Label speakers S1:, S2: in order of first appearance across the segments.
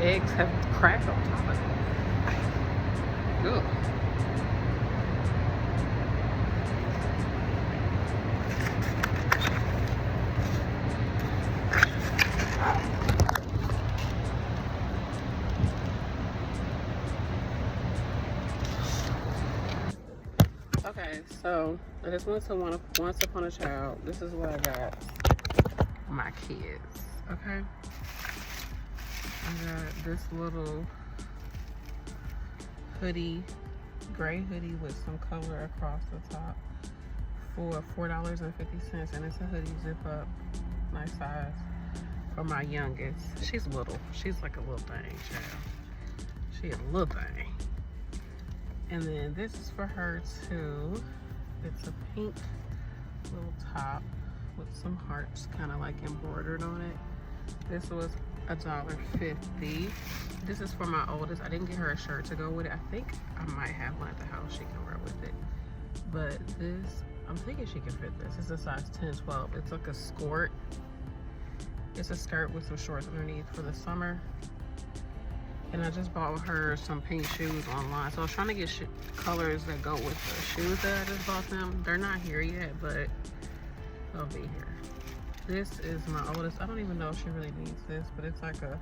S1: eggs have cracked on top of it. Ugh. Okay, so I just went to Once Upon a Child. This is what I got for my kids. Okay, I got this little hoodie, gray hoodie with some color across the top for $4.50, and it's a hoodie zip up, nice size for my youngest. She's little. She's like a little thing, child. She a little thing. And then this is for her too. It's a pink little top with some hearts kind of like embroidered on it. This was $1.50. This is for my oldest. I didn't get her a shirt to go with it. I think I might have one at the house she can wear with it. But this, I'm thinking she can fit this. It's a size 10, 12. It's like a skirt. It's a skirt with some shorts underneath for the summer. And I just bought her some pink shoes online. So I was trying to get colors that go with the shoes that I just bought them. They're not here yet, but they'll be here. This is my oldest. I don't even know if she really needs this, but it's like a,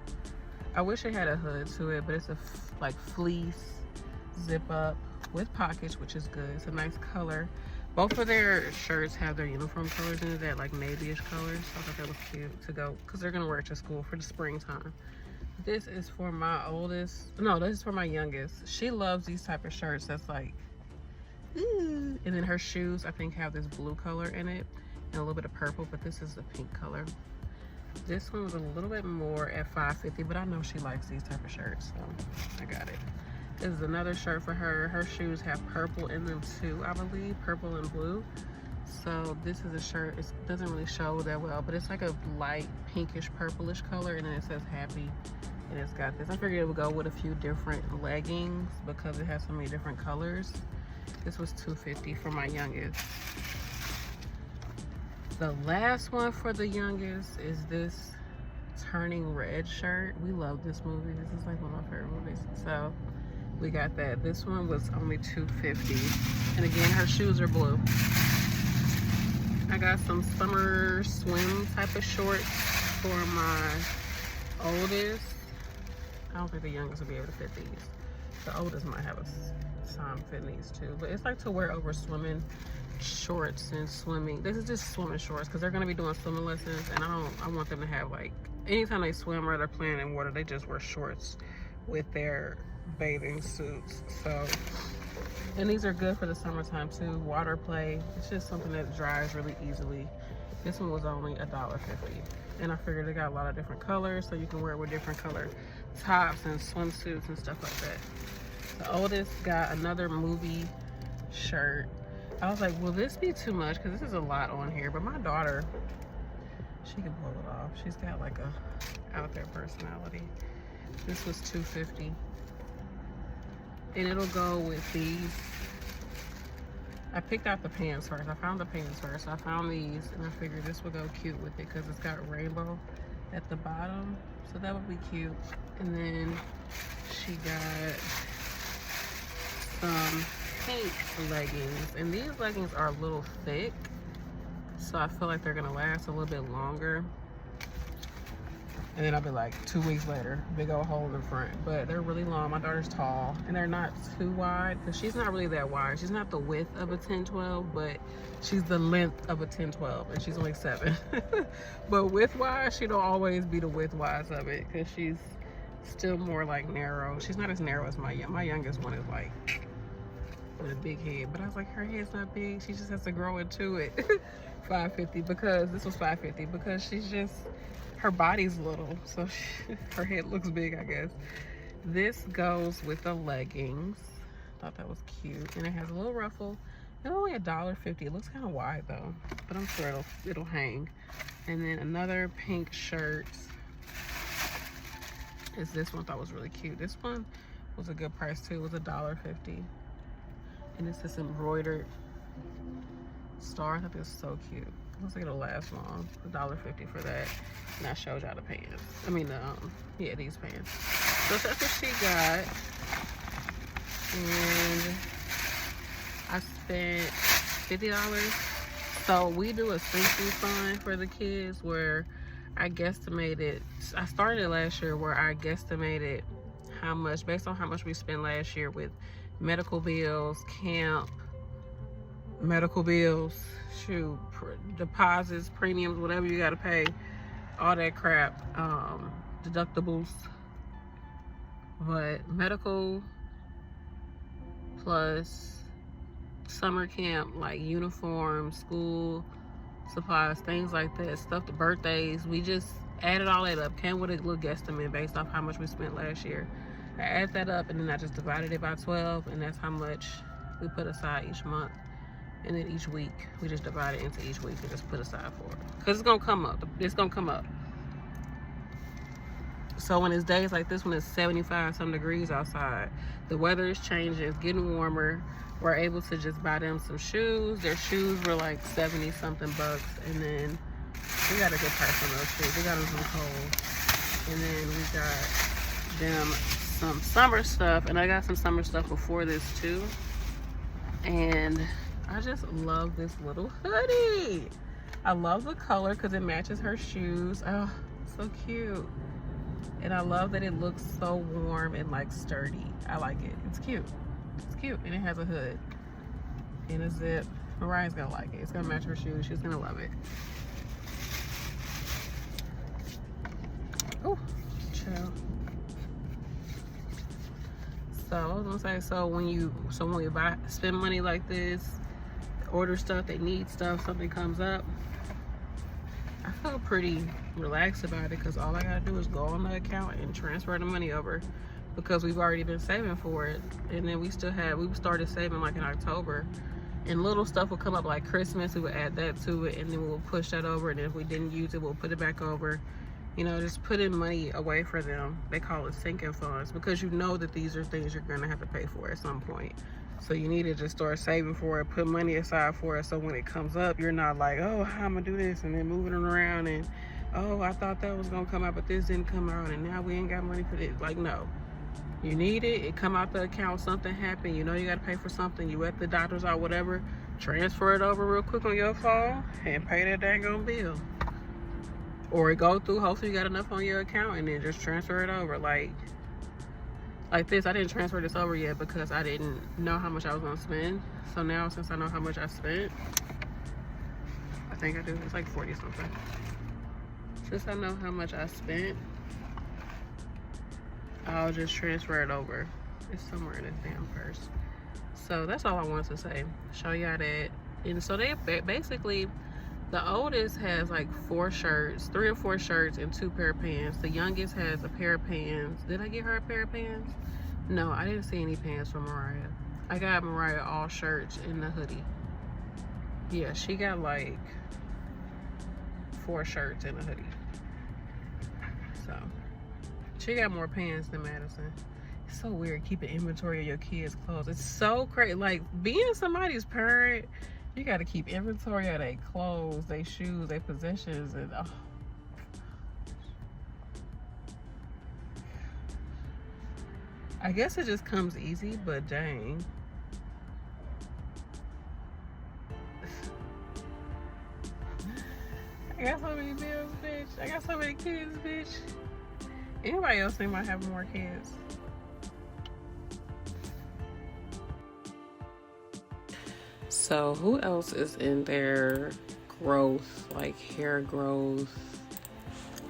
S1: I wish it had a hood to it, but it's a like fleece zip up with pockets, which is good. It's a nice color. Both of their shirts have their uniform colors in it, that like navy-ish colors. So I thought that was cute to go, because they're gonna wear it to school for the springtime. This is for my oldest. No, this is for my youngest. She loves these type of shirts that's like, ooh. And then her shoes, I think, have this blue color in it and a little bit of purple, but this is the pink color. This one was a little bit more at $5.50, but I know she likes these type of shirts, so I got it. This is another shirt for her. Her shoes have purple in them too, I believe, purple and blue. So this is a shirt. It doesn't really show that well, but it's like a light pinkish purplish color, and then it says happy, and it's got this. I figured it would go with a few different leggings because it has so many different colors. This was $2.50 for my youngest. The last one for the youngest is this Turning Red shirt. We love this movie. This is like one of my favorite movies. So we got that. This one was only $2.50. And again, her shoes are blue. I got some summer swim type of shorts for my oldest. I don't think the youngest will be able to fit these. The oldest might have a time fit these too. But it's like to wear over swimming shorts and swimming. This is just swimming shorts because they're going to be doing swimming lessons. And I want them to have like, anytime they swim or they're playing in water, they just wear shorts with their bathing suits. So, and these are good for the summertime too. Water play. It's just something that dries really easily. This one was only $1.50. And I figured they got a lot of different colors, so you can wear it with different color tops and swimsuits and stuff like that. The oldest got another movie shirt. I was like, will this be too much? Because this is a lot on here. But my daughter, she can pull it off. She's got like a out there personality. This was $2.50. And it'll go with these. I picked out the pants first. I found the pants first. I found these, and I figured this would go cute with it because it's got rainbow at the bottom. So that would be cute. And then she got some pink leggings. And these leggings are a little thick, so I feel like they're gonna last a little bit longer. And then I'll be like 2 weeks later, big old hole in the front. But they're really long. My daughter's tall, and they're not too wide because she's not really that wide. She's not the width of a 10-12, but she's the length of a 10-12, and she's only 7. But width-wise, she don't always be the width-wise of it because she's still more like narrow. She's not as narrow as my youngest one is like with a big head. But I was like, her head's not big. She just has to grow into it. $5.50 because this was $5.50 because she's just, her body's little, so her head looks big, I guess. This goes with the leggings. Thought that was cute, and it has a little ruffle. It's only $1.50. It looks kind of wide though, but I'm sure it'll hang. And then another pink shirt is this one. I thought was really cute. This one was a good price too. It was $1.50, and it's this embroidered star. I thought this was so cute. Looks like it'll last long. $1.50 for that. And I showed y'all the pants. I mean, yeah, these pants. So that's what she got. And I spent $50. So we do a sinking fund for the kids where I guesstimated, I started last year where I guesstimated how much, based on how much we spent last year with medical bills, camp, medical bills, shoot, deposits, premiums, whatever you gotta pay, all that crap, deductibles. But medical plus summer camp, like uniform, school supplies, things like that, stuff, the birthdays, we just added all that up, came with a little guesstimate based off how much we spent last year. I add that up and then I just divided it by 12, and that's how much we put aside each month. And then each week we just divide it into each week and just put aside for it, because it's gonna come up. It's gonna come up. So when it's days like this, when it's 75 some degrees outside, the weather is changing, it's getting warmer, we're able to just buy them some shoes. Their shoes were like 70 something bucks, and then we got a good price on those shoes. We got them from Kohl's. And then we got them some summer stuff, and I got some summer stuff before this too. And I just love this little hoodie. I love the color because it matches her shoes. Oh, so cute. And I love that it looks so warm and like sturdy. I like it. It's cute. It's cute. And it has a hood and a zip. Mariah's gonna like it. It's gonna match her shoes. She's gonna love it. Oh, chill. So I was gonna say, so when you spend money like this, order stuff, they need stuff, something comes up, I feel pretty relaxed about it, because all I gotta do is go on the account and transfer the money over, because we've already been saving for it. And then we started saving like in October, and little stuff will come up like Christmas, we would add that to it, and then we'll push that over, and if we didn't use it, we'll put it back over. You know, just putting money away for them. They call it sinking funds, because you know that these are things you're gonna have to pay for at some point. So you need to just start saving for it, put money aside for it, so when it comes up, you're not like, oh, how am I gonna do this, and then moving it around, and oh, I thought that was gonna come out, but this didn't come out, and now we ain't got money for this. Like, no. You need it, it come out the account, something happened, you know you gotta pay for something, you at the doctor's or whatever, transfer it over real quick on your phone and pay that daggone bill. Or it go through, hopefully you got enough on your account, and then just transfer it over. Like this, I didn't transfer this over yet because I didn't know how much I was gonna spend. So now, since I know how much I spent, I think I do, it's like 40 something. Since I know how much I spent, I'll just transfer it over. It's somewhere in this damn purse. So that's all I wanted to say. Show y'all that. And so they basically, the oldest has like 4 shirts, 3 or 4 shirts, and 2 pair of pants. The youngest has a pair of pants. Did I get her a pair of pants? No, I didn't see any pants for Mariah. I got Mariah all shirts and the hoodie. Yeah, she got like 4 shirts and a hoodie. So she got more pants than Madison. It's so weird keeping inventory of your kids' clothes. It's so crazy. Like, being somebody's parent, you got to keep inventory of their clothes, their shoes, their possessions, and oh. I guess it just comes easy, but dang. I got so many bills, bitch. I got so many kids, bitch. Anybody else think might have more kids? So who else is in their growth, like hair growth,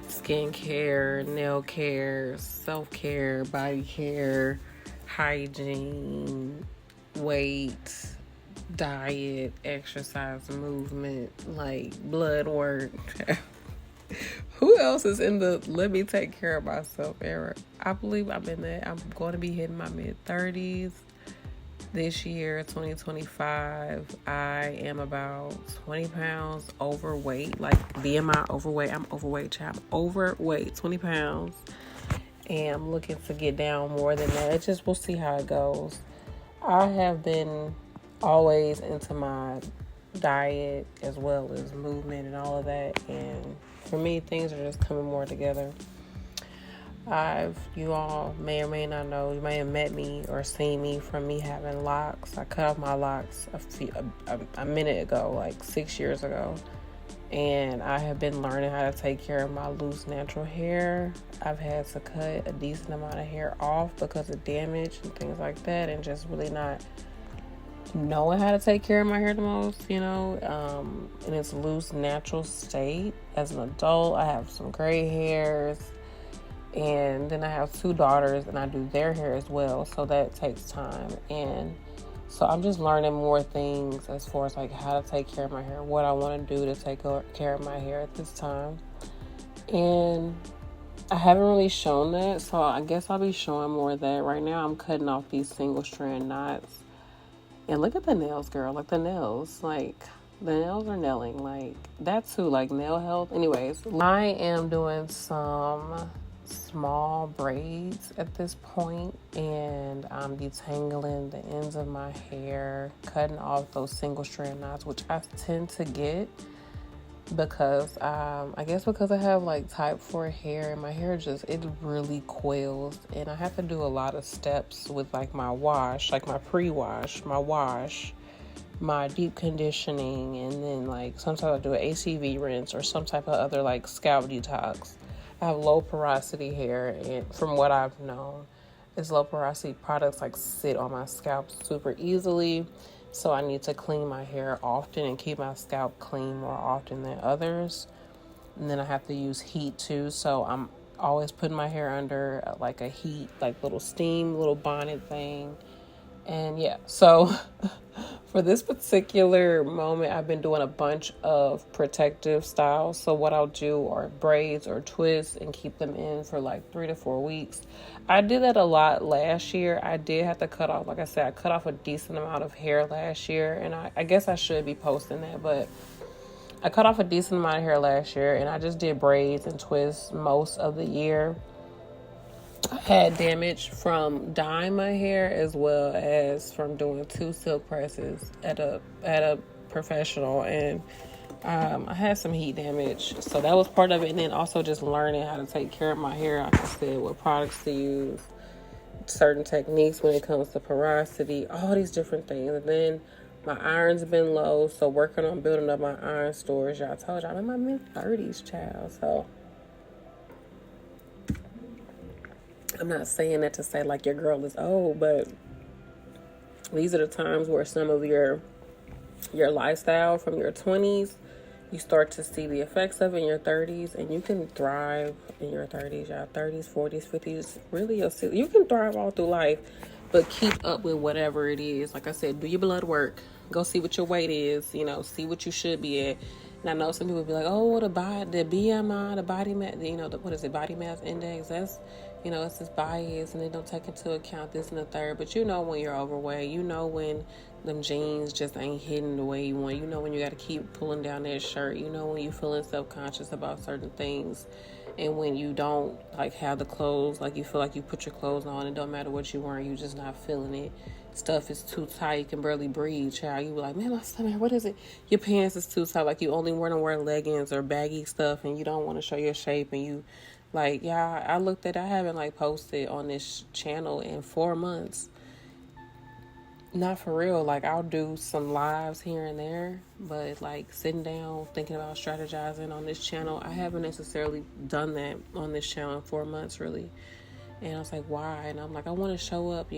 S1: skincare, nail care, self-care, body care, hygiene, weight, diet, exercise, movement, like blood work? Who else is in the let me take care of myself era? I believe I'm in that. I'm going to be hitting my mid-30s. This year, 2025, I am about 20 pounds overweight. Like, BMI overweight. I'm overweight, child. I'm overweight, 20 pounds. And I'm looking to get down more than that. It just, we'll see how it goes. I have been always into my diet as well as movement and all of that. And for me, things are just coming more together. You all may or may not know, you may have met me or seen me from me having locks. I cut off my locks a minute ago, like 6 years ago. And I have been learning how to take care of my loose natural hair. I've had to cut a decent amount of hair off because of damage and things like that, and just really not knowing how to take care of my hair the most, in its loose natural state. As an adult, I have some gray hairs, and then I have 2 daughters, and I do their hair as well, so that takes time. And so I'm just learning more things as far as like how to take care of my hair, what I want to do to take care of my hair at this time. And I haven't really shown that, so I guess I'll be showing more of that. Right now I'm cutting off these single strand knots. And look at the nails, girl. Like the nails are nailing. Like that too, like nail health. Anyways, I am doing some small braids at this point, and I'm detangling the ends of my hair, cutting off those single strand knots, which I tend to get because I guess because I have like type 4 hair, and my hair it really coils, and I have to do a lot of steps with like my wash, like my pre-wash, my wash, my deep conditioning, and then like sometimes I do an ACV rinse or some type of other like scalp detox. I have low porosity hair, and from what I've known, is low porosity products like sit on my scalp super easily. So I need to clean my hair often and keep my scalp clean more often than others. And then I have to use heat too. So I'm always putting my hair under like a heat, like little steam, little bonnet thing. And yeah, so for this particular moment, I've been doing a bunch of protective styles. So what I'll do are braids or twists and keep them in for like 3 to 4 weeks. I did that a lot last year. I did have to cut off, like I said, I cut off a decent amount of hair last year. And I guess I should be posting that, but I cut off a decent amount of hair last year, and I just did braids and twists most of the year. I had damage from dyeing my hair as well as from doing 2 silk presses at a professional, and I had some heat damage, so that was part of it. And then also just learning how to take care of my hair, like I said, what products to use, certain techniques when it comes to porosity, all these different things. And then my iron's been low, so working on building up my iron storage. I told you I'm in my mid-30s, child, so I'm not saying that to say like your girl is old, but these are the times where some of your lifestyle from your 20s, you start to see the effects of in your 30s, and you can thrive in your 30s, your 30s, 40s, 50s. Really, you can thrive all through life, but keep up with whatever it is. Like I said, do your blood work. Go see what your weight is, see what you should be at. And I know some people be like, oh, the BMI, the body mass, what is it, body mass index? That's, it's just bias, and they don't take into account this and the third. But when you're overweight, when them jeans just ain't hitting the way you want. When you got to keep pulling down that shirt. When you feeling self-conscious about certain things. And when you don't, like, have the clothes, like, you feel like you put your clothes on, it don't matter what you're wearing, you just not feeling it. Stuff is too tight, you can barely breathe, child. You be like, man, my stomach, what is it? Your pants is too tight, like, you only want to wear leggings or baggy stuff, and you don't want to show your shape, and you, like, yeah, I haven't, like, posted on this channel in 4 months. Not for real. Like, I'll do some lives here and there, but like sitting down, thinking about strategizing on this channel, I haven't necessarily done that on this channel in 4 months, really. And I was like, why? And I'm like, I want to show up,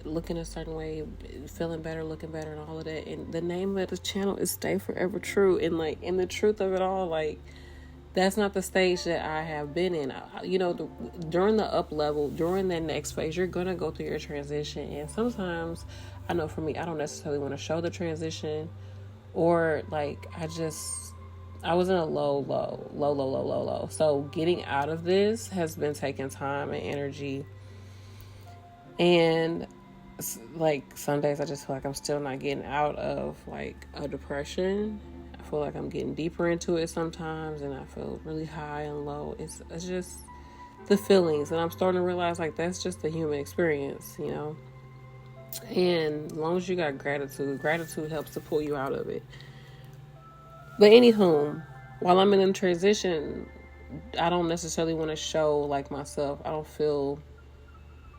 S1: looking a certain way, feeling better, looking better, and all of that. And the name of the channel is StayForeverTrue. And like, in the truth of it all, like, that's not the stage that I have been in. During the up level, during that next phase, you're going to go through your transition. And sometimes, I know for me, I don't necessarily want to show the transition, or like, I was in a low. So getting out of this has been taking time and energy. And like, some days I just feel like I'm still not getting out of like a depression. I feel like I'm getting deeper into it sometimes, and I feel really high and low. It's just the feelings, and I'm starting to realize like that's just the human experience, And as long as you got gratitude helps to pull you out of it. But anywho, while I'm in transition, don't necessarily want to show like myself. I don't feel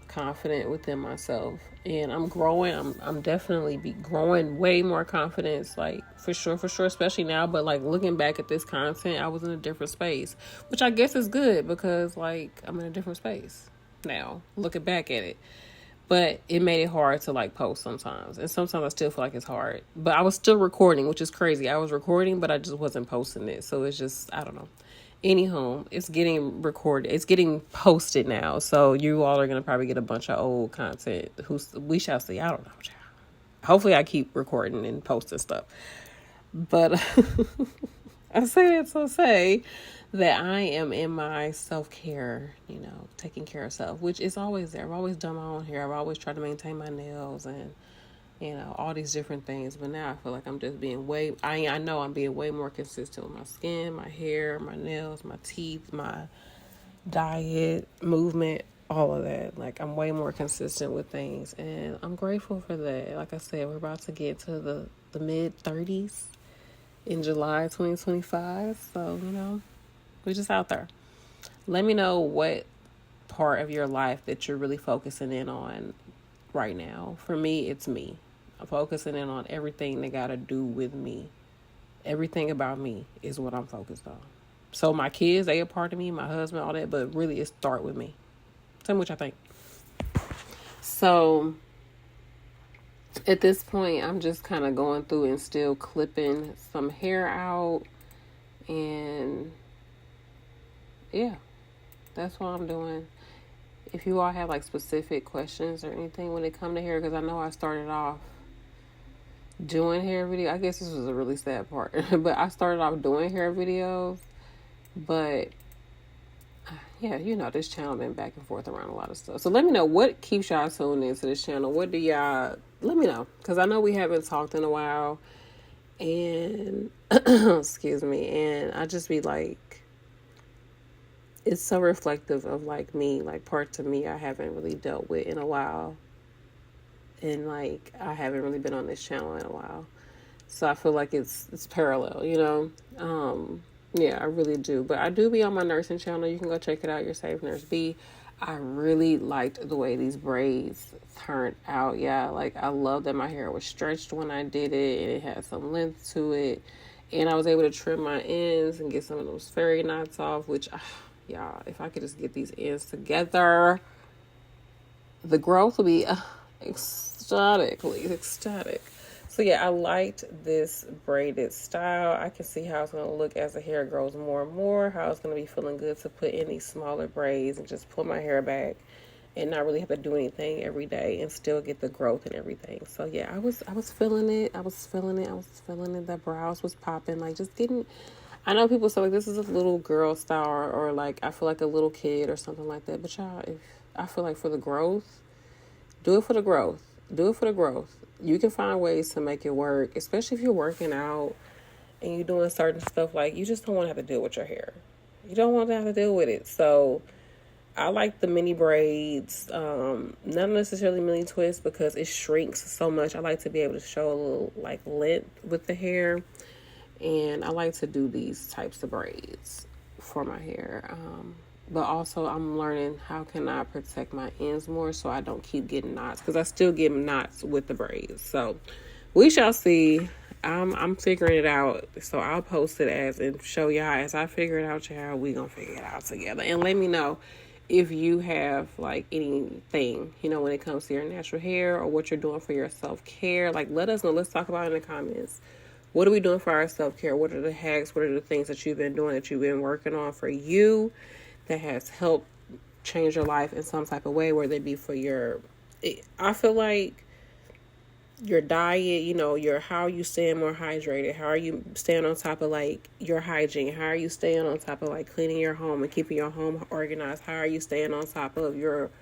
S1: confident within myself, and I'm growing. I'm definitely be growing way more confidence, like for sure, especially now. But like looking back at this content, I was in a different space, which I guess is good because like I'm in a different space now looking back at it. But it made it hard to like post sometimes, and sometimes I still feel like it's hard. But I was still recording, which is crazy. I was recording, but I just wasn't posting it, so it's just, I don't know. Anywho, it's getting recorded. It's getting posted now. So you all are going to probably get a bunch of old content. We shall see. I don't know. Hopefully I keep recording and posting stuff. But I say that to say that I am in my self-care, taking care of self, which is always there. I've always done my own hair. I've always tried to maintain my nails and all these different things. But now I feel like I'm just I know I'm being way more consistent with my skin, my hair, my nails, my teeth, my diet, movement, all of that. Like, I'm way more consistent with things, and I'm grateful for that. Like I said, we're about to get to the mid-30s in July 2025. So, we're just out there. Let me know what part of your life that you're really focusing in on right now. For me, it's me. I'm focusing in on everything that got to do with me. Everything about me is what I'm focused on. So my kids, they a part of me, my husband, all that, but really it start with me. Tell me what y'all think. So at this point, I'm just kind of going through and still clipping some hair out. And yeah, that's what I'm doing. If you all have like specific questions or anything when it come to hair, because I know I started off doing hair video. I guess this was a really sad part, but I started off doing hair videos. But yeah, this channel been back and forth around a lot of stuff. So let me know what keeps y'all tuned into this channel. What do y'all, let me know, because I know we haven't talked in a while, and excuse me, and I just be like, it's so reflective of like me, like parts of me I haven't really dealt with in a while. And like, I haven't really been on this channel in a while. So I feel like it's parallel, yeah, I really do. But I do be on my nursing channel. You can go check it out, Your Safe Nurse B. I really liked the way these braids turned out. Yeah, like I love that my hair was stretched when I did it, and it had some length to it. And I was able to trim my ends and get some of those fairy knots off, which, y'all, if I could just get these ends together, the growth will be ecstatic. So yeah, I liked this braided style. I can see how it's going to look as the hair grows more and more, how it's going to be feeling good to put in these smaller braids and just pull my hair back and not really have to do anything every day and still get the growth and everything. So yeah, I was feeling it. I was feeling it. The brows was popping, like just getting, I know people say like this is a little girl style, or like I feel like a little kid or something like that. But y'all, I feel like for the growth, do it for the growth. You can find ways to make it work, especially if you're working out and you're doing certain stuff. Like, you just don't want to have to deal with your hair. You don't want to have to deal with it. So I like the mini braids, not necessarily mini twists, because it shrinks so much. I like to be able to show a little like length with the hair, and I like to do these types of braids for my hair. But also I'm learning how can I protect my ends more so I don't keep getting knots, because I still get knots with the braids. So we shall see. I'm figuring it out. So I'll post it and show y'all as I figure it out, y'all. We gonna figure it out together. And let me know if you have like anything, when it comes to your natural hair or what you're doing for your self-care. Like, let us know. Let's talk about it in the comments. What are we doing for our self-care? What are the hacks? What are the things that you've been doing, that you've been working on for you, that has helped change your life in some type of way, whether it be for I feel like your diet, how are you staying more hydrated? How are you staying on top of like your hygiene? How are you staying on top of like cleaning your home and keeping your home organized? How are you staying on top of your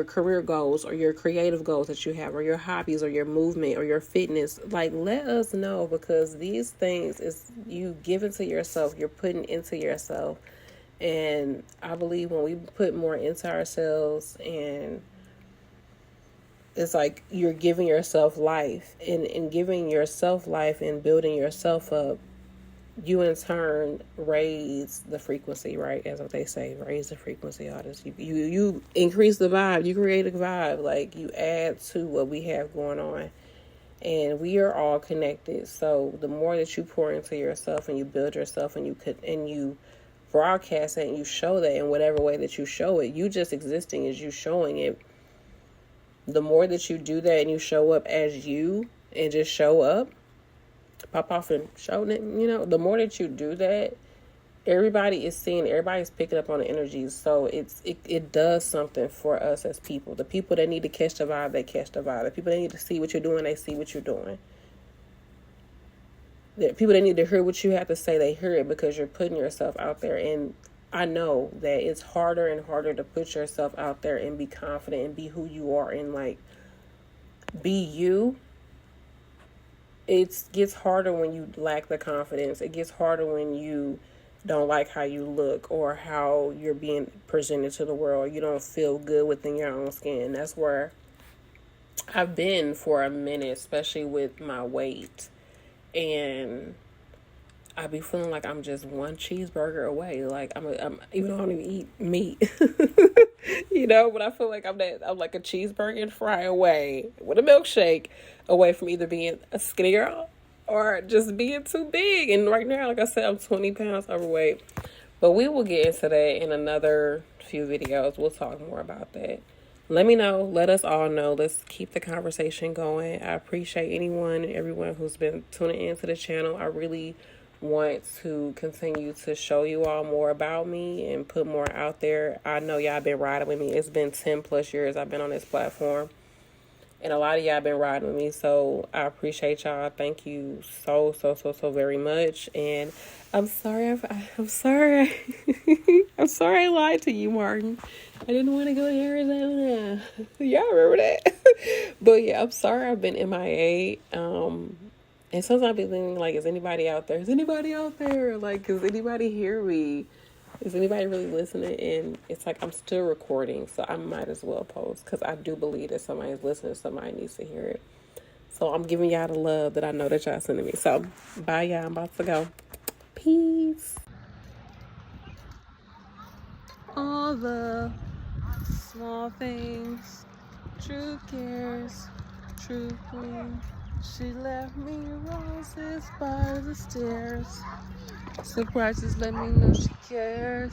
S1: career goals or your creative goals that you have, or your hobbies or your movement or your fitness? Like, let us know, because these things is you giving to yourself, you're putting into yourself. And I believe when we put more into ourselves, and it's like you're giving yourself life, and giving yourself life and building yourself up, you in turn raise the frequency, right? As what they say, raise the frequency, artists. You increase the vibe, you create a vibe, like you add to what we have going on. And we are all connected. So the more that you pour into yourself and you build yourself and you broadcast it and you show that in whatever way that you show it, you just existing is you showing it. The more that you do that and you show up as you and just show up, pop off and show it, the more that you do that, everybody is seeing, everybody's picking up on the energies. So it does something for us as people. The people that need to catch the vibe, they catch the vibe. The people that need to see what you're doing, they see what you're doing. The people that need to hear what you have to say, they hear it because you're putting yourself out there. And I know that it's harder and harder to put yourself out there and be confident and be who you are and like be you. It gets harder when you lack the confidence. It gets harder when you don't like how you look or how you're being presented to the world. You don't feel good within your own skin. That's where I've been for a minute, especially with my weight. And I be feeling like I'm just one cheeseburger away. Like I'm even though I don't even eat meat, but I feel like I'm like a cheeseburger and fry away with a milkshake away from either being a skinny girl or just being too big. And right now, like I said, I'm 20 pounds overweight. But we will get into that in another few videos. We'll talk more about that. Let me know. Let us all know. Let's keep the conversation going. I appreciate everyone who's been tuning into the channel. I really want to continue to show you all more about me and put more out there. I know y'all been riding with me. It's been 10 plus years I've been on this platform. And a lot of y'all been riding with me, so I appreciate y'all. Thank you so very much. And I'm sorry. I'm sorry. I'm sorry I lied to you, Martin. I didn't want to go to Arizona. Y'all remember that? But yeah, I'm sorry I've been MIA. And sometimes I be thinking, like, is anybody out there? Is anybody out there? Like, does anybody hear me? Is anybody really listening? And it's like I'm still recording, so I might as well post because I do believe that somebody's listening. Somebody needs to hear it. So I'm giving y'all the love that I know that y'all sending me. So bye, y'all. I'm about to go. Peace. All the small things, true cares, true queen. She left me roses by the stairs. Surprises let me know she cares.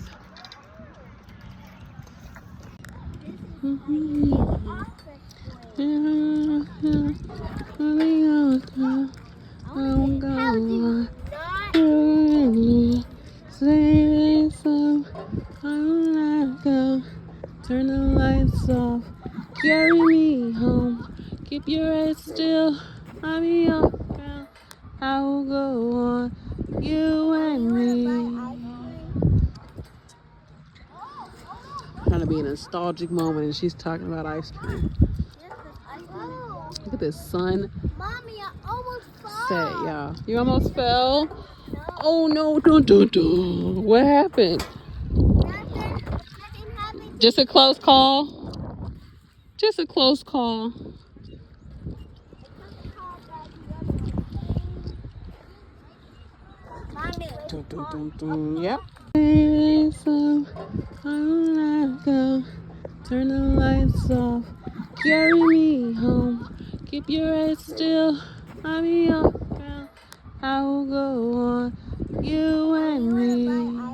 S1: Turn the lights off. Carry me home. Keep your head still. I'll be your girl. I will go on. You and me. Trying to be a nostalgic moment, and she's talking about ice cream. Look at this sun.
S2: Mommy, I almost fell.
S1: Set, y'all. You almost fell? No. Oh no! Don't. What happened?
S2: Nothing happened.
S1: Just a close call. Just a close call. Yep. Turn the lights off. Carry me home. Keep your head still. I'll be your girl. I will go on. You and me.